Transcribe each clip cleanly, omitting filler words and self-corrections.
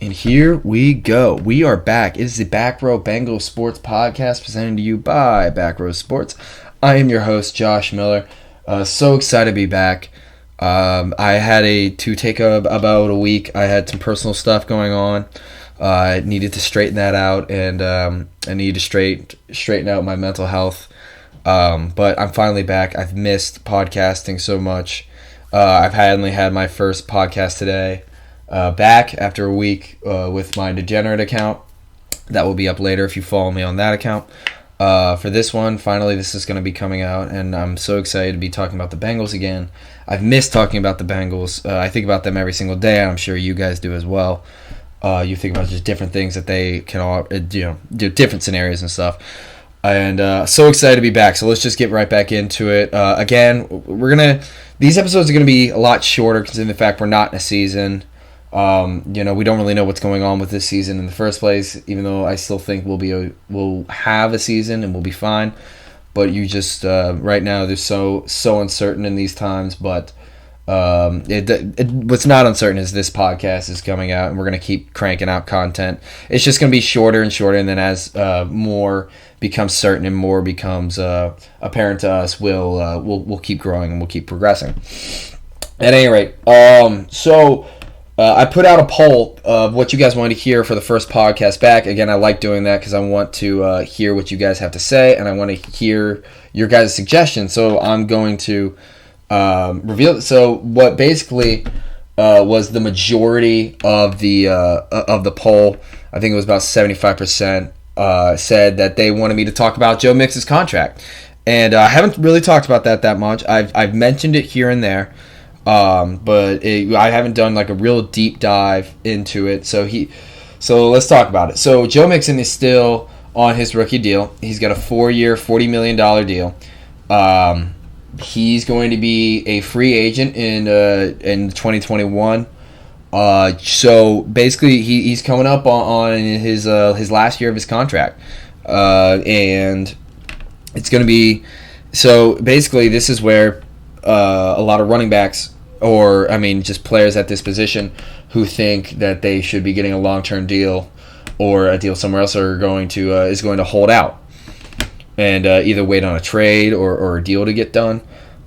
And here we go. We are back. It is the Back Row Bengals Sports Podcast presented to you by Back Row Sports. I am your host, Josh Miller. So excited to be back. I had to take about a week. I had some personal stuff going on. I needed to straighten that out, and I need to straighten out my mental health. But I'm finally back. I've missed podcasting so much. I've only had my first podcast today. Back after a week with my Degenerate account. That will be up later if you follow me on that account. For this one, finally, this is going to be coming out, and I'm so excited to be talking about the Bengals again. I've missed talking about the Bengals. I think about them every single day. I'm sure you guys do as well. You think about just different things that they can all do different scenarios and stuff. And so excited to be back. So let's just get right back into it. Again, these episodes are gonna be a lot shorter considering the fact we're not in a season. We don't really know what's going on with this season in the first place, even though I still think we'll have a season and we'll be fine. But you just right now they're so uncertain in these times. But what's not uncertain is this podcast is coming out, and we're gonna keep cranking out content. It's just gonna be shorter and shorter, and then as more becomes certain and more becomes apparent to us, we'll keep growing and we'll keep progressing. At any rate, I put out a poll of what you guys wanted to hear for the first podcast back. Again, I like doing that because I want to hear what you guys have to say, and I want to hear your guys' suggestions. So I'm going to reveal. So what basically was the majority of the poll? I think it was about 75%. Said that they wanted me to talk about Joe Mixon's contract, and I haven't really talked about that much. I've mentioned it here and there. But I haven't done like a real deep dive into it. So let's talk about it. So Joe Mixon is still on his rookie deal. He's got a 4-year, $40 million deal. He's going to be a free agent in 2021. So basically he's coming up on his last year of his contract. And it's going to be, so basically this is where a lot of running backs, or just players at this position who think that they should be getting a long-term deal or a deal somewhere else is going to hold out and either wait on a trade or a deal to get done.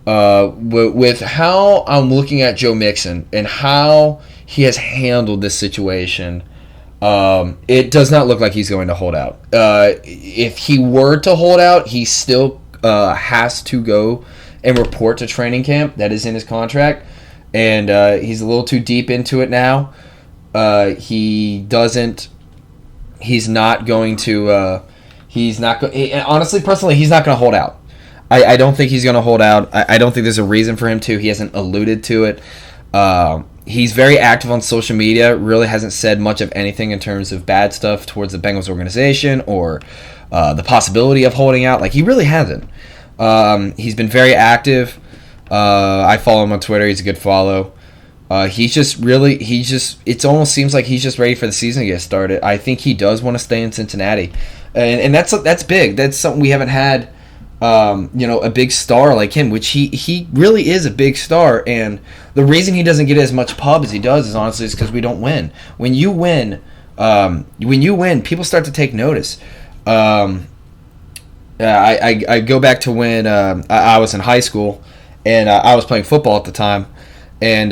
With how I'm looking at Joe Mixon and how he has handled this situation, it does not look like he's going to hold out. If he were to hold out, he still has to go and report to training camp. That is in his contract, and he's a little too deep into it now. Honestly, personally, he's not going to hold out. I don't think he's going to hold out. I don't think there's a reason for him to. He hasn't alluded to it. He's very active on social media, really hasn't said much of anything in terms of bad stuff towards the Bengals organization or the possibility of holding out. Like, he really hasn't. He's been very active. I follow him on Twitter. He's a good follow. It almost seems like he's just ready for the season to get started. I think he does want to stay in Cincinnati. And that's big. That's something we haven't had, a big star like him, which he really is a big star. And the reason he doesn't get as much pub as he does is honestly because we don't win. When you win, people start to take notice. I go back to when I was in high school, and I was playing football at the time, and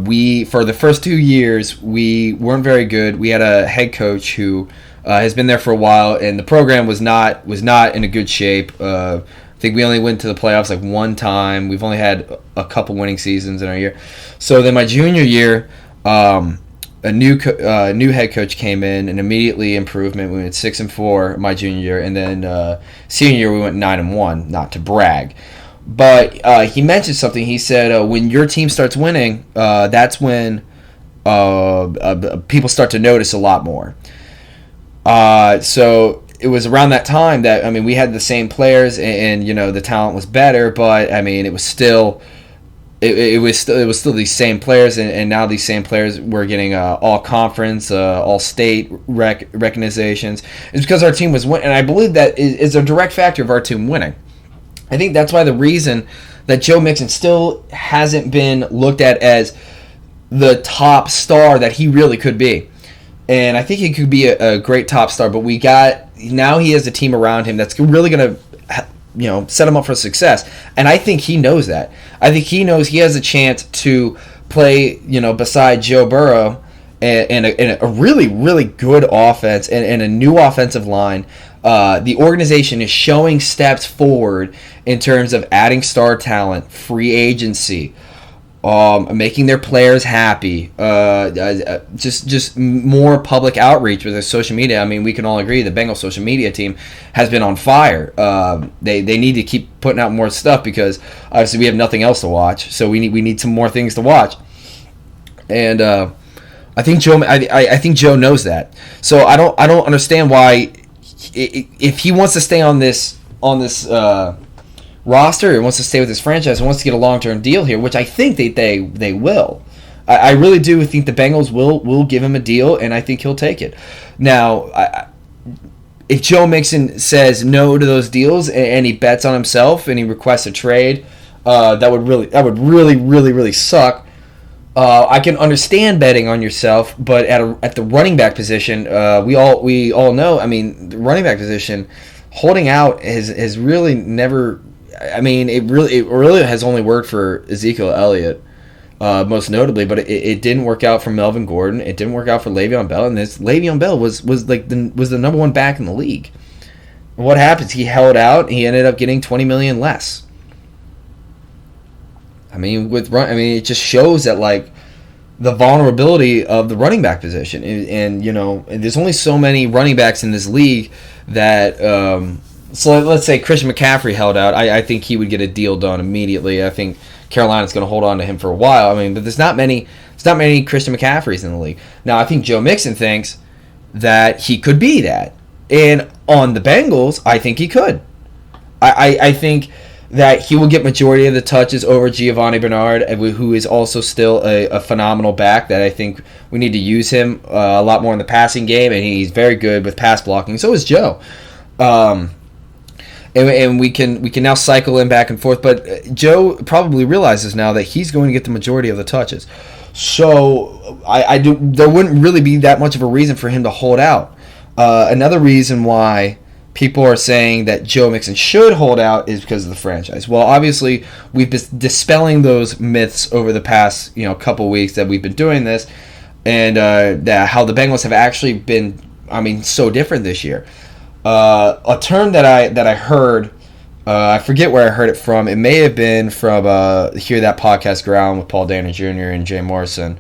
we, for the first 2 years, we weren't very good. We had a head coach who has been there for a while, and the program was not in a good shape. I think we only went to the playoffs like one time. We've only had a couple winning seasons in our year. So then my junior year, a new head coach came in, and immediately improvement. We went 6-4 my junior year, and then senior year we went 9-1. Not to brag, but he mentioned something. He said when your team starts winning, that's when people start to notice a lot more. So it was around that time that we had the same players, and the talent was better, but it was still. It was still these same players, and now these same players were getting all conference, all state recognitions. It's because our team was winning, and I believe that is a direct factor of our team winning. I think that's why the reason that Joe Mixon still hasn't been looked at as the top star that he really could be. And I think he could be a great top star, but now he has a team around him that's really going to set him up for success. And I think he knows that. I think he knows he has a chance to play, beside Joe Burrow and a really, really good offense and a new offensive line. The organization is showing steps forward in terms of adding star talent, free agency, making their players happy, just more public outreach with their social media. I mean, we can all agree the Bengal social media team has been on fire. They need to keep putting out more stuff because obviously we have nothing else to watch. So we need some more things to watch. And I think Joe knows that. So I don't understand why, if he wants to stay on this roster and wants to stay with his franchise and wants to get a long-term deal here, which I think they will. I really do think the Bengals will give him a deal, and I think he'll take it. Now, if Joe Mixon says no to those deals and he bets on himself and he requests a trade, that would really suck. I can understand betting on yourself, but at the running back position, we all know. I mean, the running back position, holding out has really never. I mean, it really has only worked for Ezekiel Elliott, most notably, but it didn't work out for Melvin Gordon. It didn't work out for Le'Veon Bell, and Le'Veon Bell was the number one back in the league. What happens? He held out. He ended up getting $20 million less. I mean, it just shows that the vulnerability of the running back position, and there's only so many running backs in this league that. So let's say Christian McCaffrey held out. I think he would get a deal done immediately. I think Carolina's going to hold on to him for a while. I mean, but there's not many Christian McCaffreys in the league. Now, I think Joe Mixon thinks that he could be that. And on the Bengals, I think he could. I think that he will get majority of the touches over Giovanni Bernard, who is also still a phenomenal back that I think we need to use him a lot more in the passing game, and he's very good with pass blocking. So is Joe. And we can now cycle in back and forth, but Joe probably realizes now that he's going to get the majority of the touches. So there wouldn't really be that much of a reason for him to hold out. Another reason why people are saying that Joe Mixon should hold out is because of the franchise. Well, obviously we've been dispelling those myths over the past couple weeks that we've been doing this, and how the Bengals have actually been, so different this year. A term that I heard, I forget where I heard it from. It may have been from Hear That Podcast Ground with Paul Dana Jr. and Jay Morrison,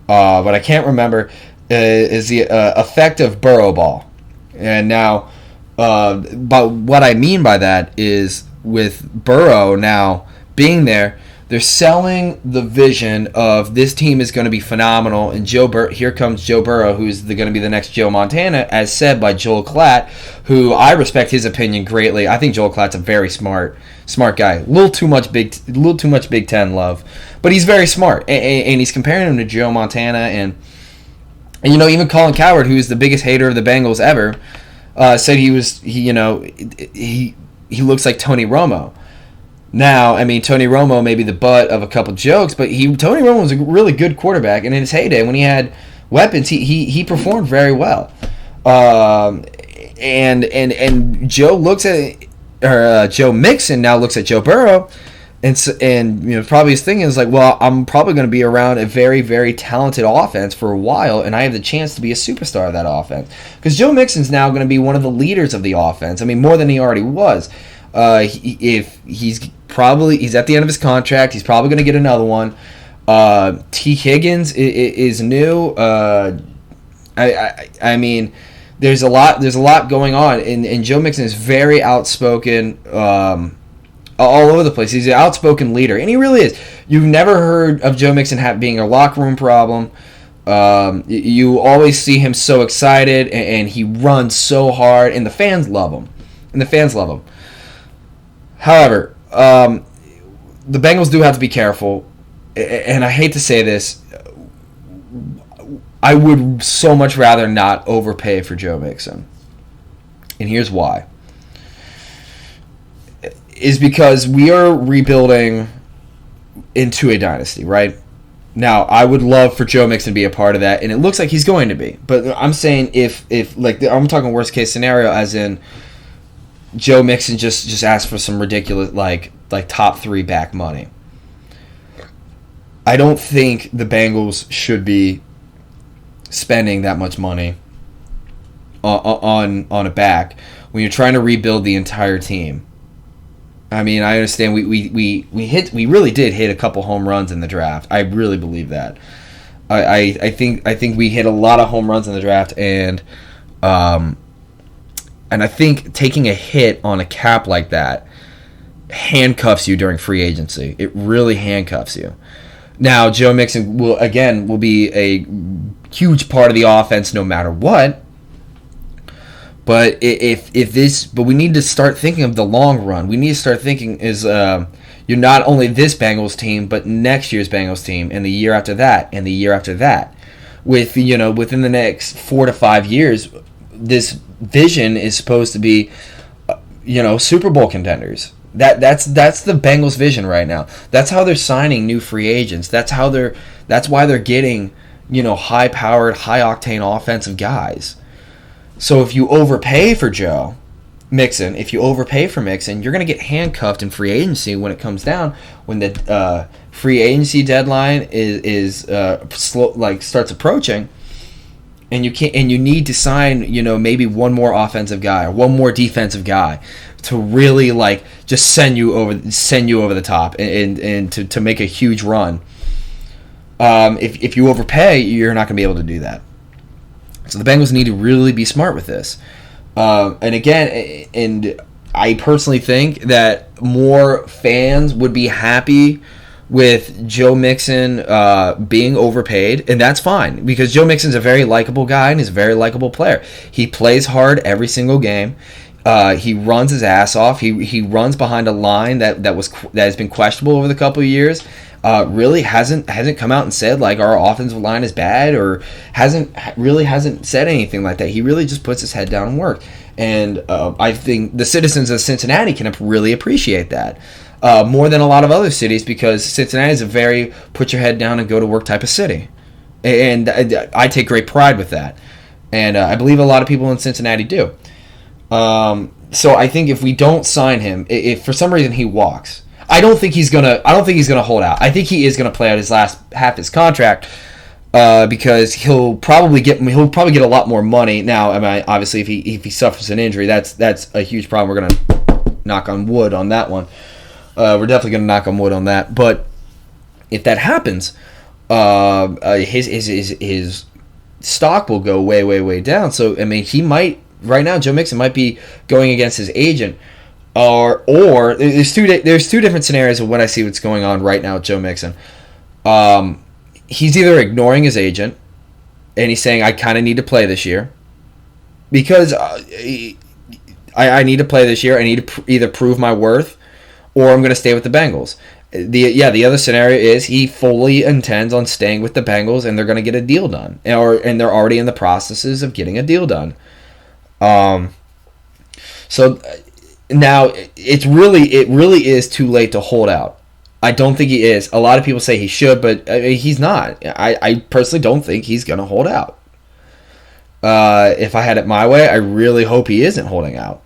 but I can't remember. Is the effect of Burrow ball, and now, but what I mean by that is with Burrow now being there, they're selling the vision of this team is going to be phenomenal, and here comes Joe Burrow, who's going to be the next Joe Montana, as said by Joel Klatt, who I respect his opinion greatly. I think Joel Klatt's a very smart guy. A little too much Big Ten love, but he's very smart, and he's comparing him to Joe Montana, and even Colin Cowherd, who's the biggest hater of the Bengals ever, said he looks like Tony Romo. Now, Tony Romo may be the butt of a couple jokes, but Tony Romo was a really good quarterback, and in his heyday, when he had weapons, he performed very well. And Joe Joe Mixon now looks at Joe Burrow, and probably his thing is well, I'm probably going to be around a very, very talented offense for a while, and I have the chance to be a superstar of that offense, because Joe Mixon's now going to be one of the leaders of the offense. More than he already was. He's at the end of his contract. He's probably going to get another one. T. Higgins is new. There's a lot going on, and Joe Mixon is very outspoken, all over the place. He's an outspoken leader, and he really is. You've never heard of Joe Mixon being a locker room problem. You always see him so excited, and he runs so hard, and the fans love him. However, the Bengals do have to be careful, and I hate to say this, I would so much rather not overpay for Joe Mixon. And here's why. Is because we are rebuilding into a dynasty, right? Now, I would love for Joe Mixon to be a part of that, and it looks like he's going to be. But I'm saying if like I'm talking worst case scenario, as in Joe Mixon just asked for some ridiculous like top 3 back money. I don't think the Bengals should be spending that much money on a back when you're trying to rebuild the entire team. I mean, I understand we really did hit a couple home runs in the draft. I really believe that. I think we hit a lot of home runs in the draft, and I think taking a hit on a cap like that handcuffs you during free agency. It really handcuffs you. Now, Joe Mixon will be a huge part of the offense no matter what. But but we need to start thinking of the long run. We need to start thinking you're not only this Bengals team, but next year's Bengals team, and the year after that, and the year after that. Within the next 4 to 5 years, this vision is supposed to be, Super Bowl contenders. That's the Bengals vision right now. That's how they're signing new free agents. That's why they're getting, high-powered, high-octane offensive guys. So if you overpay for Joe Mixon, you're going to get handcuffed in free agency when it comes down, when the free agency deadline is starts approaching, and you need to sign, maybe one more offensive guy or one more defensive guy to really just send you over the top and to make a huge run. If you overpay, you're not going to be able to do that. So the Bengals need to really be smart with this. And I personally think that more fans would be happy with Joe Mixon being overpaid, and that's fine because Joe Mixon's a very likable guy and he's a very likable player. He plays hard every single game. He runs his ass off. He runs behind a line that has been questionable over the couple of years. Really hasn't come out and said our offensive line is bad, or hasn't said anything like that. He really just puts his head down and works. And I think the citizens of Cincinnati can really appreciate that more than a lot of other cities, because Cincinnati is a very put your head down and go to work type of city, and I take great pride with that. And I believe a lot of people in Cincinnati do. So I think if we don't sign him, if for some reason he walks, I don't think he's gonna hold out. I think he is gonna play out his last half his contract because he'll probably get a lot more money. Now, I mean, obviously, if he suffers an injury, that's a huge problem. We're gonna knock on wood on that one. We're definitely gonna knock on wood on that. But if that happens, his stock will go way, way, way down. So I mean, he might right now. Joe Mixon might be going against his agent. Or there's two different scenarios of when I see what's going on right now with Joe Mixon. He's either ignoring his agent and he's saying, I kind of need to play this year because I need to play this year. I need to either prove my worth or I'm going to stay with the Bengals. The other scenario is he fully intends on staying with the Bengals and they're going to get a deal done, and they're already in the processes of getting a deal done. So now it really is too late to hold out. I don't think he is. A lot of people say he should, but he's not. I personally don't think he's going to hold out. If I had it my way, I really hope he isn't holding out.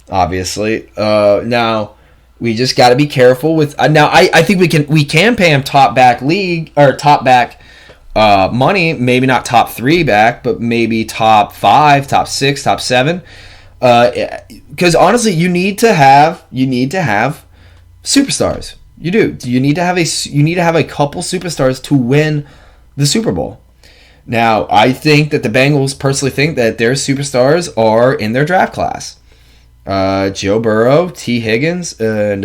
Obviously, now we just got to be careful with. Now I think we can pay him top back money. Maybe not top 3 back, but maybe top 5, top 6, top 7. Because honestly, you need to have superstars. You do. You need to have a couple superstars to win the Super Bowl. Now, I think that the Bengals personally think that their superstars are in their draft class. Joe Burrow, T. Higgins, and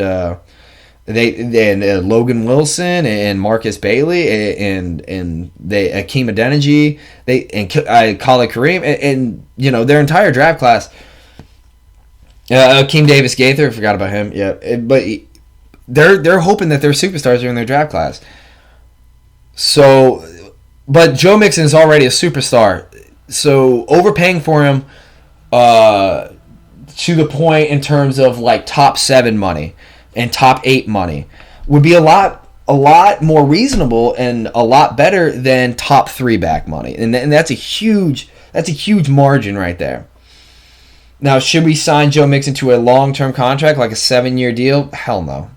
Logan Wilson and Marcus Bailey and Akeem Adeniji, Khalid Kareem, and their entire draft class. Akeem Davis Gaither, I forgot about him. Yeah, but they're hoping that their superstars are in their draft class. So, but Joe Mixon is already a superstar. So overpaying for him, to the point in terms of top 7 money and top 8 money would be a lot a lot more reasonable and a lot better than top 3 back money, and that's a huge margin right there. Now, should we sign Joe Mixon to a long-term contract, like a 7-year deal? Hell no.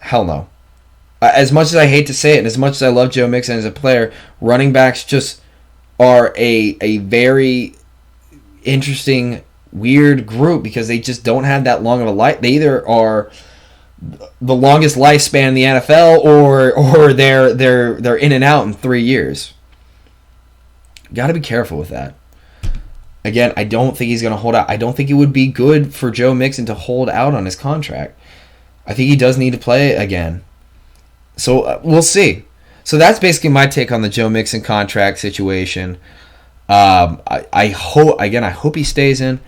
Hell no. As much as I hate to say it, and as much as I love Joe Mixon as a player, running backs just are a very interesting, weird group because they just don't have that long of a life. They either are the longest lifespan in the NFL or they're in and out in 3 years. Got to be careful with that. Again, I don't think he's going to hold out. I don't think it would be good for Joe Mixon to hold out on his contract. I think he does need to play again. So we'll see. So that's basically my take on the Joe Mixon contract situation. I hope he stays in.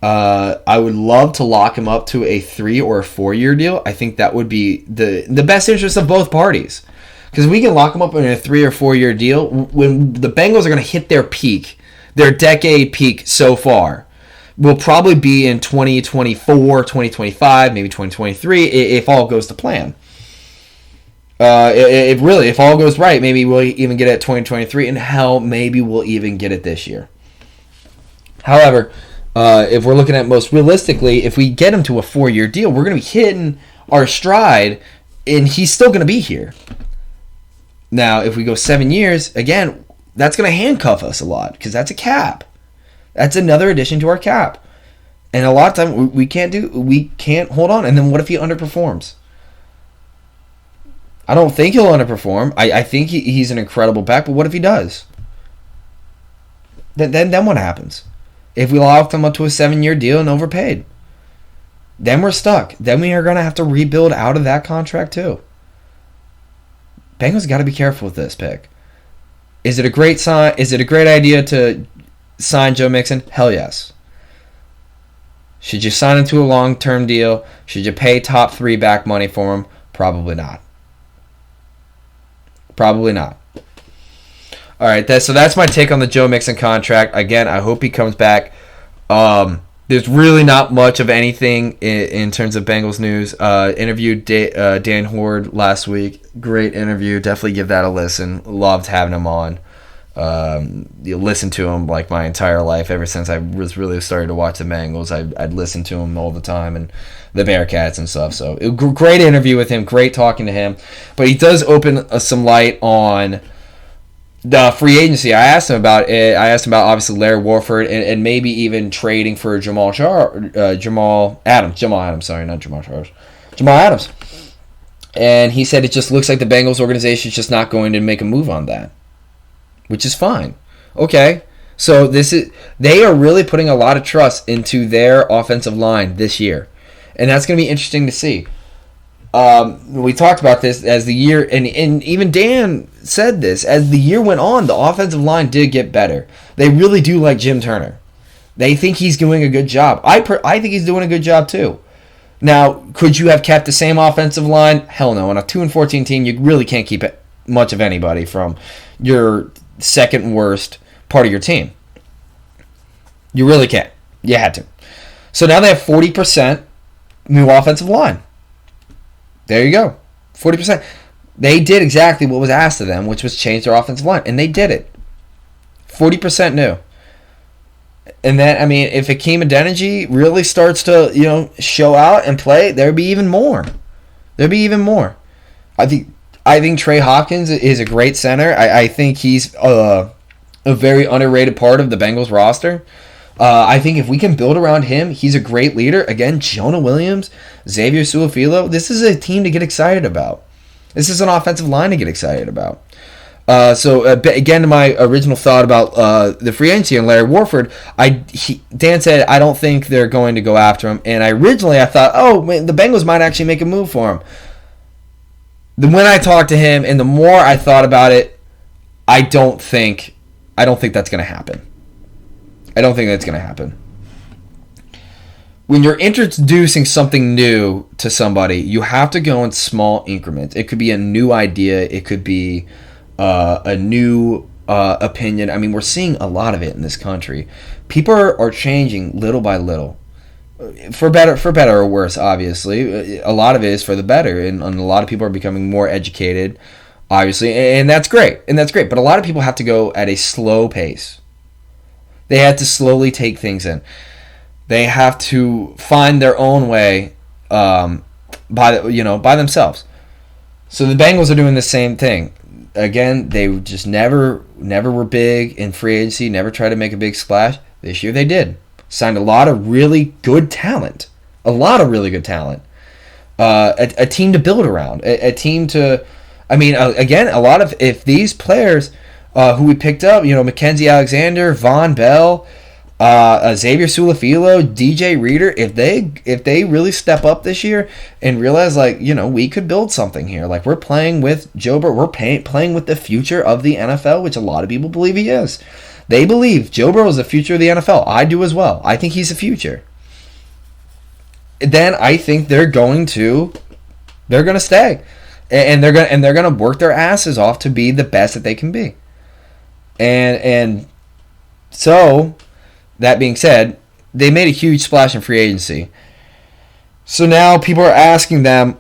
I would love to lock him up to a 3 or a 4 year deal. I think that would be the best interest of both parties. Because we can lock him up in a 3 or 4 year deal when the Bengals are going to hit their peak, their decade peak so far. Will probably be in 2024, 2025, maybe 2023 if all goes to plan. If all goes right, maybe we'll even get it at 2023, and hell, maybe we'll even get it this year. However, if we're looking at most realistically, if we get him to a 4 year deal, we're going to be hitting our stride, and he's still going to be here. Now, if we go 7 years, again, that's going to handcuff us a lot because that's a cap. That's another addition to our cap, and a lot of time we can't hold on. And then what if he underperforms? I don't think he'll underperform. I think he's an incredible back, but what if he does? Then what happens? If we lock him up to a 7 year deal and overpaid, then we're stuck. Then we are going to have to rebuild out of that contract too. Bengals got to be careful with this pick. Is it a great sign? Is it a great idea to sign Joe Mixon? Hell yes. Should you sign him to a long-term deal? Should you pay top 3 back money for him? Probably not. Probably not. All right, so that's my take on the Joe Mixon contract. Again, I hope he comes back. There's really not much of anything in terms of Bengals news. Interviewed Dan Horde last week. Great interview. Definitely give that a listen. Loved having him on. You listen to him like my entire life. Ever since I was really started to watch the Bengals, I'd listen to him all the time and the Bearcats and stuff. So great interview with him. Great talking to him. But he does open some light on the free agency. I asked him about it. I asked him about obviously Larry Warford and maybe even trading for Jamal Adams. And he said it just looks like the Bengals organization is just not going to make a move on that, which is fine. Okay, so they are really putting a lot of trust into their offensive line this year, and that's going to be interesting to see. We talked about this as the year, and even Dan said this, as the year went on, the offensive line did get better. They really do like Jim Turner. They think he's doing a good job. I think he's doing a good job too. Now, could you have kept the same offensive line? Hell no. On a 2-14 team, you really can't keep much of anybody from your second worst part of your team. You really can't. You had to. So now they have 40% new offensive line. There you go. 40%. They did exactly what was asked of them, which was change their offensive line, and they did it. 40% new. And then, I mean, if Hakeem Adeniji really starts to, show out and play, there'd be even more. I think Trey Hopkins is a great center. I think he's a very underrated part of the Bengals roster. I think if we can build around him, he's a great leader. Again, Jonah Williams, Xavier Su'a-Filo, this is a team to get excited about. This is an offensive line to get excited about. Again, to my original thought about the free agency and Larry Warford, Dan said, I don't think they're going to go after him. And I thought, the Bengals might actually make a move for him. Then when I talked to him and the more I thought about it, I don't think that's going to happen. I don't think that's going to happen. When you're introducing something new to somebody, you have to go in small increments. It could be a new idea. It could be a new opinion. I mean, we're seeing a lot of it in this country. People are changing little by little. For better or worse, obviously. A lot of it is for the better, and a lot of people are becoming more educated, obviously, and that's great. But a lot of people have to go at a slow pace. They have to slowly take things in. They have to find their own way by themselves. So the Bengals are doing the same thing. Again, they just never were big in free agency, never tried to make a big splash. This year they did. Signed a lot of really good talent. A team to build around. A team to... again, a lot of... If these players who we picked up, Mackenzie Alexander, Von Bell, Xavier Su'a-Filo, DJ Reader, if they really step up this year and realize, we could build something here. Like, we're playing with Joe Burrow. We're playing with the future of the NFL, which a lot of people believe he is. They believe Joe Burrow is the future of the NFL. I do as well. I think he's the future. Then I think they're going to stay, and they're going to work their asses off to be the best that they can be. And so, that being said, they made a huge splash in free agency. So now people are asking them,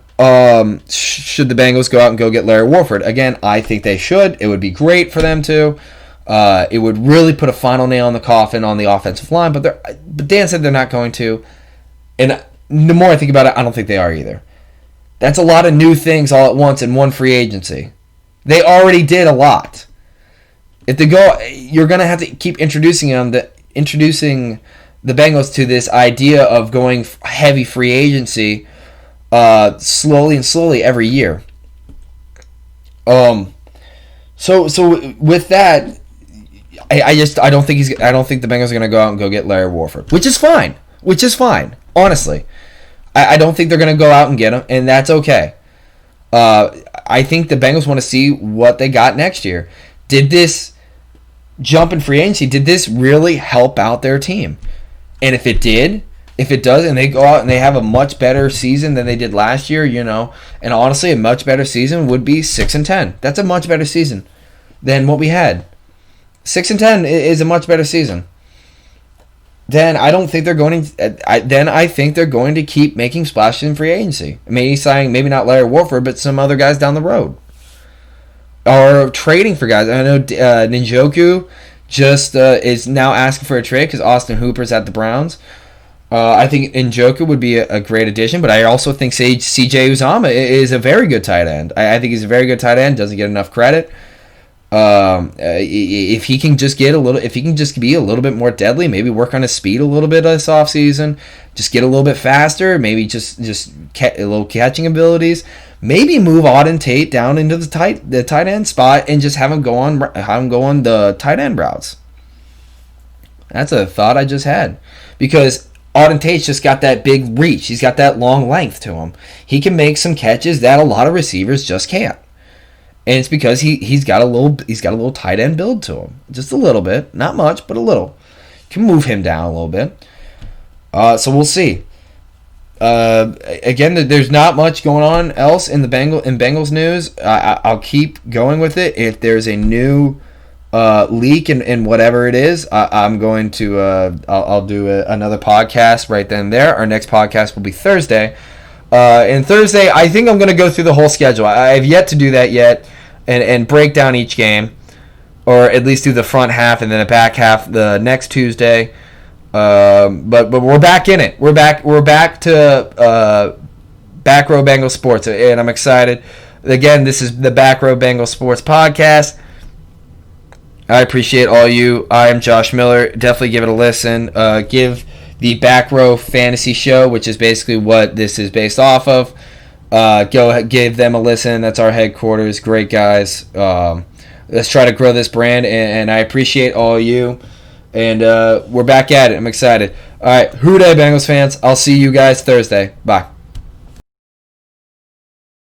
should the Bengals go out and go get Larry Warford? Again, I think they should. It would be great for them to. It would really put a final nail in the coffin on the offensive line, but Dan said they're not going to. And the more I think about it, I don't think they are either. That's a lot of new things all at once in one free agency. They already did a lot. If they go, you're going to have to keep introducing the Bengals to this idea of going heavy free agency slowly every year. So with that, I don't think the Bengals are going to go out and go get Larry Warford, which is fine. Honestly, I don't think they're going to go out and get him, and that's okay. I think the Bengals want to see what they got next year. Did this jump in free agency, did this really help out their team? And if it does, and they go out and they have a much better season than they did last year, and honestly, a much better season would be 6-10. That's a much better season than what we had. 6-10 is a much better season. Then I don't think they're going to. I think they're going to keep making splashes in free agency. Maybe not Larry Warford, but some other guys down the road, or trading for guys. I know Njoku just is now asking for a trade because Austin Hooper's at the Browns. I think Njoku would be a great addition, but I also think C.J. Uzomah is a very good tight end. I think he's a very good tight end. Doesn't get enough credit. If he can just be a little bit more deadly, maybe work on his speed a little bit this offseason, just get a little bit faster, maybe just a little catching abilities, maybe move Auden Tate down into the tight end spot and just have him go on the tight end routes. That's a thought I just had, because Auden Tate's just got that big reach. He's got that long length to him. He can make some catches that a lot of receivers just can't. And it's because he's got a little tight end build to him. Just a little bit. Not much, but a little. Can move him down a little bit. So we'll see. Again, there's not much going on else in Bengals news. I'll keep going with it. If there's a new leak in whatever it is, I'm going to I'll do another podcast right then and there. Our next podcast will be Thursday. And Thursday, I think I'm going to go through the whole schedule. I have yet to do that yet, and break down each game, or at least do the front half and then the back half the next Tuesday. But we're back in it. We're back to Back Row Bengal Sports, and I'm excited. Again, this is the Back Row Bengal Sports podcast. I appreciate all you. I am Josh Miller. Definitely give it a listen. Give the Back Row Fantasy Show, which is basically what this is based off of. Go give them a listen. That's our headquarters. Great guys. Let's try to grow this brand, and I appreciate all you. And we're back at it. I'm excited. All right, Hoo Day, Bengals fans. I'll see you guys Thursday. Bye.